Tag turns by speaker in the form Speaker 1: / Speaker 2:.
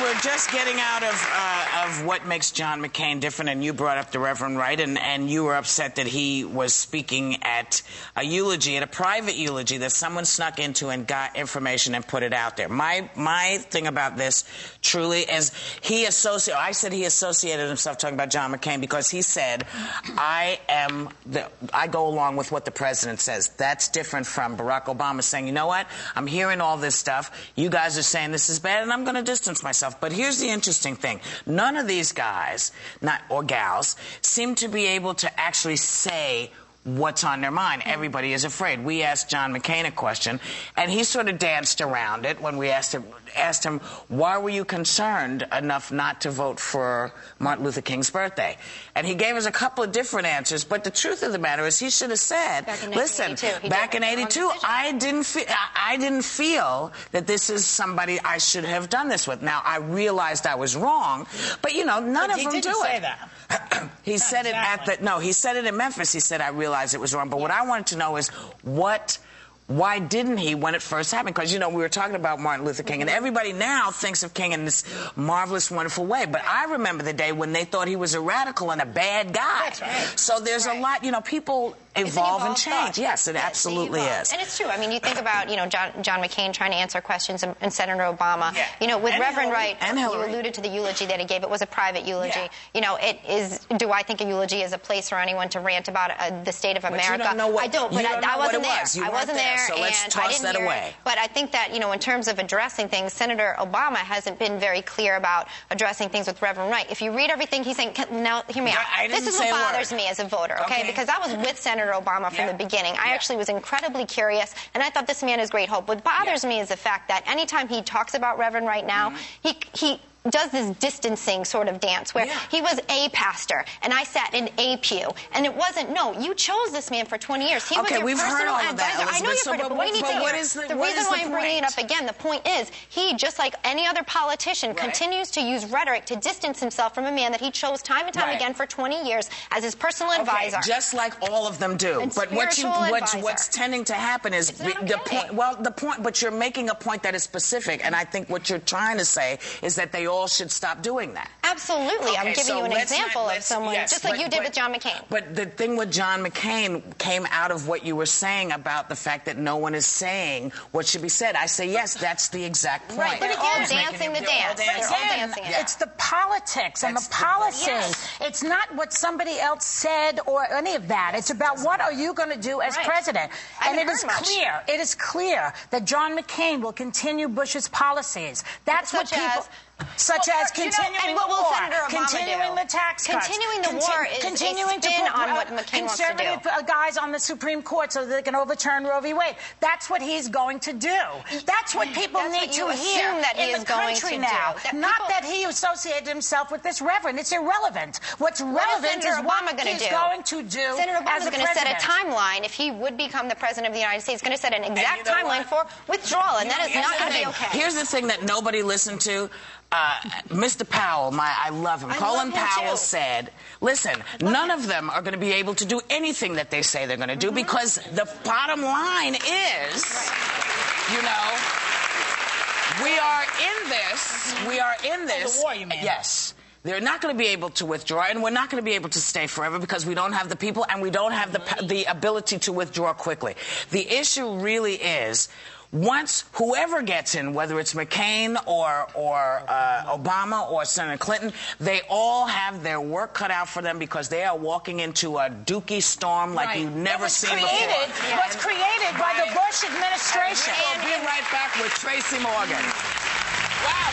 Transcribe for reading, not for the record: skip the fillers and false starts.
Speaker 1: were just getting out of what makes John McCain different, and you brought up the Reverend Wright, and you were upset that he was speaking at a eulogy, at a private eulogy that someone snuck into and got information and put it out there. My thing about this truly is I said he associated himself talking about John McCain because he said, I go along with what the president says. That's different from Barack Obama saying, you know what, I'm hearing all this stuff, you guys are saying this is bad, and I'm going to distance myself. But here's the interesting thing. None of these guys, or gals, seem to be able to actually say what's on their mind. Everybody is afraid. We asked John McCain a question, and he sort of danced around it when we asked him, why were you concerned enough not to vote for Martin Luther King's birthday? And he gave us a couple of different answers, but the truth of the matter is he should have said, listen, back in 82, I didn't feel that this is somebody I should have done this with. Now, I realized I was wrong, but, you know, none of them do it.
Speaker 2: He didn't say that.
Speaker 1: He said it he said it in Memphis. He said, I realized it was wrong. But what I wanted to know is why didn't he when it first happened? Because, you know, we were talking about Martin Luther King, and everybody now thinks of King in this marvelous, wonderful way. But I remember the day when they thought he was a radical and a bad guy.
Speaker 2: That's right.
Speaker 1: So there's a lot, you know, people evolve and change. Yes, it absolutely is.
Speaker 3: And it's true. I mean, you think about, you know, John McCain trying to answer questions and Senator Obama. Yeah. You know, with Reverend Wright, you alluded to the eulogy that he gave. It was a private eulogy. Yeah. You know, it is, do I think a eulogy is a place for anyone to rant about the state of America?
Speaker 1: But you don't know what,
Speaker 3: I don't, but I wasn't there.
Speaker 1: I
Speaker 3: wasn't there,
Speaker 1: so let's toss that away.
Speaker 3: But I think that, you know, in terms of addressing things, Senator Obama hasn't been very clear about addressing things with Reverend Wright. If you read everything he's saying, now, hear me out. This is what bothers me as a voter, okay? Because I was with Senator Obama from the beginning. I actually was incredibly curious, and I thought this man is great hope. What bothers me is the fact that anytime he talks about Reverend Wright now, he does this distancing sort of dance where he was a pastor and I sat in a pew, and it wasn't. No, you chose this man for 20 years. He was your personal advisor. I know you've heard it, but we need to hear the reason why I'm bringing it up again. The point is, he, just like any other politician, continues to use rhetoric to distance himself from a man that he chose time and time again for 20 years as his personal advisor.
Speaker 1: Just like all of them do. But what's tending to happen is the point. Well, the point, but you're making a point that is specific, and I think what you're trying to say is that they all should stop doing that.
Speaker 3: Absolutely. I'm giving you an example of someone, just like you did with John McCain.
Speaker 1: But the thing with John McCain came out of what you were saying about the fact that no one is saying what should be said. I say, yes, that's the exact point.
Speaker 3: Right. They're all dancing the dance. They're all dancing it.
Speaker 2: It's the politics and the policies. It's not what somebody else said or any of that. It's about what are you going to do as president. And it is clear that John McCain will continue Bush's policies. That's what people... Such as continuing the war, continuing the tax cuts,
Speaker 3: continuing the war is
Speaker 2: continuing to put
Speaker 3: on what McCain wants to do.
Speaker 2: Conservative guys on the Supreme Court so that they can overturn Roe v. Wade. That's what he's going to do. That's what people need to hear in the country now. Not that he associated himself with this reverend. It's irrelevant. What's relevant is what he's going to do.
Speaker 3: Senator Obama is going to set a timeline if he would become the president of the United States. He's going to set an exact timeline for withdrawal, and that is not going to be okay.
Speaker 1: Here's the thing that nobody listened to. Mr. Powell, I love him. Colin Powell said, listen, none of them are going to be able to do anything that they say they're going to do because the bottom line is, you know, we are in this.
Speaker 2: The war, you mean?
Speaker 1: Yes. They're not going to be able to withdraw, and we're not going to be able to stay forever because we don't have the people and we don't have the ability to withdraw quickly. The issue really is, once whoever gets in, whether it's McCain or Obama or Senator Clinton, they all have their work cut out for them because they are walking into a dookie storm like you've never seen before.
Speaker 2: Was created by the Bush administration.
Speaker 1: We'll be right back with Tracy Morgan.
Speaker 2: Wow.